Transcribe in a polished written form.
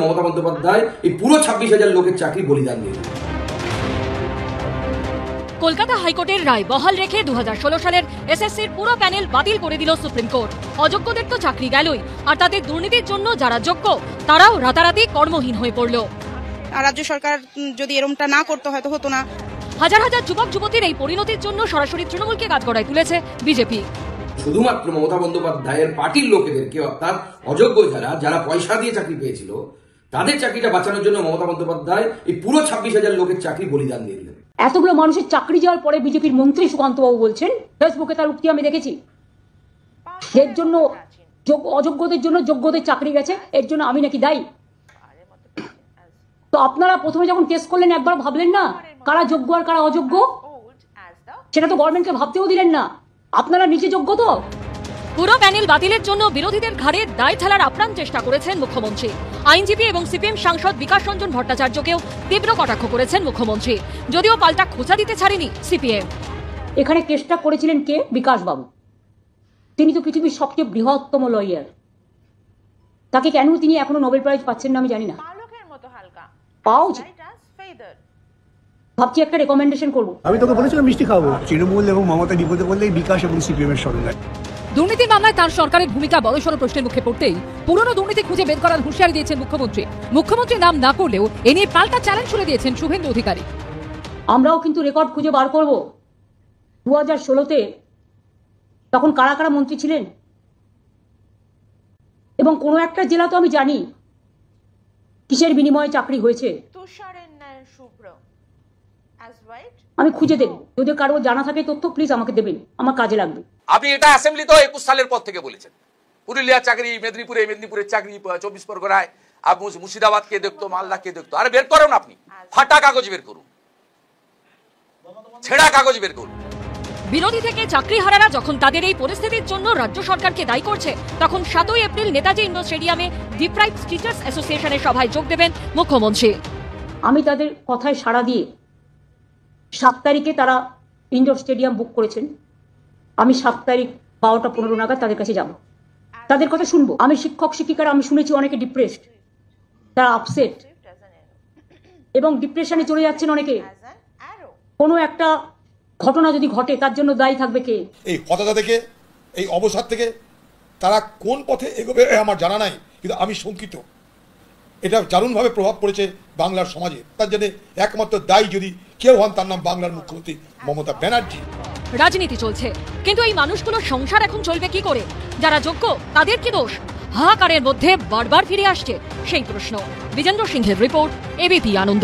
মমতা বন্দ্যোপাধ্যায় এই পুরো 26,000 লোকের চাকরি বলিদান দিয়ে দিল। কলকাতা হাইকোর্টের রায় বহাল রেখে 2016 সালের এসএসসির পুরো প্যানেল বাতিল করে দিল সুপ্রিম কোর্ট। অযোগ্যদের তো চাকরি গেলই, আর তাদের দুর্নীতির জন্য যারা যোগ্য তারাও রাতারাতি কর্মহীন হয়ে পড়ল। রাজ্য সরকার যদি এরকমটা না করতে হয়তো হতো না। হাজার হাজার যুবক যুবতীর এই পরিণতির জন্য সরাসরি তৃণমূলকে কাঠগড়ায় তুলেছে বিজেপি। শুধুমাত্র মমতা বন্দ্যোপাধ্যায়ের পার্টির লোকেদেরকে, অর্থাৎ অযোগ্য যারা পয়সা দিয়ে চাকরি পেয়েছিল তাদের চাকরিটা বাঁচানোর জন্য মমতা বন্দ্যোপাধ্যায় এই পুরো 26,000 লোকের চাকরি বলিদান দিয়ে দিলেন। এতগুলো মানুষের চাকরি যাওয়ার পরে বিজেপির মন্ত্রী সুকান্তবাবু বলছেন, ফেসবুকে তার উক্তি আমি দেখেছি, এর জন্য অযোগ্যদের জন্য যোগ্যদের চাকরি গেছে, এর জন্য আমি নাকি দায়ী। তো আপনারা প্রথমে যখন টেস্ট করলেন একবার ভাবলেন না কারা যোগ্য আর কারা অযোগ্য? সেটা তো গভর্নমেন্টকে ভাবতেও দিলেন না। আপনারা নিচে যোগ্য তো। পুরো প্যানেল বাতিলের জন্য বিরোধীদের ঘাড়ে দায় ঠেলার আপ্রাণ চেষ্টা করেছেন মুখ্যমন্ত্রী। আইনজীবী এবং সিপিএম সাংসদ বিকাশ রঞ্জন ভট্টাচার্যকেও তীব্র কটাক্ষ করেছেন মুখ্যমন্ত্রী, যদিও পাল্টা খোঁচা দিতে ছাড়েনি সিপিএম। এখানে কেসটা করেছিলেন কে? বিকাশ বাবু। তিনি তো পৃথিবীর সবচেয়ে বৃহত্তম লয়ার। তাকে কেন তিনি এখনো নোবেল প্রাইজ পাচ্ছেন না আমি জানি না। পাওয়া উচিত। ভাবছি একটা রেকমেন্ডেশন করবো। আমি তোকে বলেছিলাম মিষ্টি খাবো। তৃণমূল এবং মমতা বিপদে বললেই বিকাশ এবং সিপিএম এর সঙ্গে। দুর্নীতির মামলায় তার সরকারের ভূমিকা বড়সড় প্রশ্নের মুখে পড়তেই পুরনো দুর্নীতি খুঁজে বের করার হুঁশিয়ারি দিয়েছেন মুখ্যমন্ত্রী নাম না করলেও এ নিয়ে পাল্টা চ্যালেঞ্জ ছুড়ে দিয়েছেন শুভেন্দু অধিকারী। আমরাও কিন্তু রেকর্ড খুঁজে বার করব 2016-তে তখন কারা কারা মন্ত্রী ছিলেন, এবং কোনো একটা জেলা তো আমি জানি কিসের বিনিময়ে চাকরি হয়েছে। আমি খুঁজে দেব, যদি কারো জানা থাকে তথ্য প্লিজ আমাকে দেবেন, আমার কাজে লাগবে। আপনি এটা অ্যাসেম্বলি তো 21 সালের পর থেকে বলেছেন, পুরুলিয়ার চাকরি মেদিনীপুরের চাকরি 24 পরগনায়, মুর্শিদাবাদ কে দেখতো, মালদা কে দেখতো। আরে বের করুন, আপনি ফাটা কাগজ বের করুন, ছেঁড়া কাগজ বের করুন। বিরোধী থেকে চাকরিহারারা যখন তাদের এই পরিস্থিতির জন্য রাজ্য সরকারকে দায়ী করছে, তখন 7ই এপ্রিল নেতাজি ইন্ডোর স্টেডিয়ামে ডিপ্রাইভড টিচার্স অ্যাসোসিয়েশনের সভায় যোগ দেবেন মুখ্যমন্ত্রী। আমি তাদের কথায় সাড়া দিয়ে 7 তারিখে তারা ইন্ডোর স্টেডিয়াম বুক করেছেন। আমি 7 তারিখ 12টা 15 নাগাদ তাদের কাছে যাব, তাদের কথা শুনবো। আমি শিক্ষক শিক্ষিকারা আমি শুনেছি অনেকে ডিপ্রেসড, তারা আপসেট এবং ডিপ্রেশনে চলে যাচ্ছেন অনেকে। কোনো একটা ঘটনা যদি ঘটে তার জন্য দায়ী থাকবে কে? এই হতাশা থেকে, এই অবসাদ থেকে তারা কোন পথে এগোবে আমার জানা নাই, কিন্তু আমি শঙ্কিত। এটা দারুণভাবে প্রভাব পড়েছে বাংলার সমাজে। তার জন্য একমাত্র দায়ী যদি কেউ হন তার নাম বাংলার মুখ্যমন্ত্রী মমতা ব্যানার্জি। রাজনীতি চলছে, কিন্তু এই মানুষগুলোর সংসার এখন চলবে কি করে? যারা যোগ্য তাদের কি দোষ? হাহাকারের মধ্যে বারবার ফিরে আসছে সেই প্রশ্ন। বিজেন্দ্র সিংহের রিপোর্ট, এবিপি আনন্দ।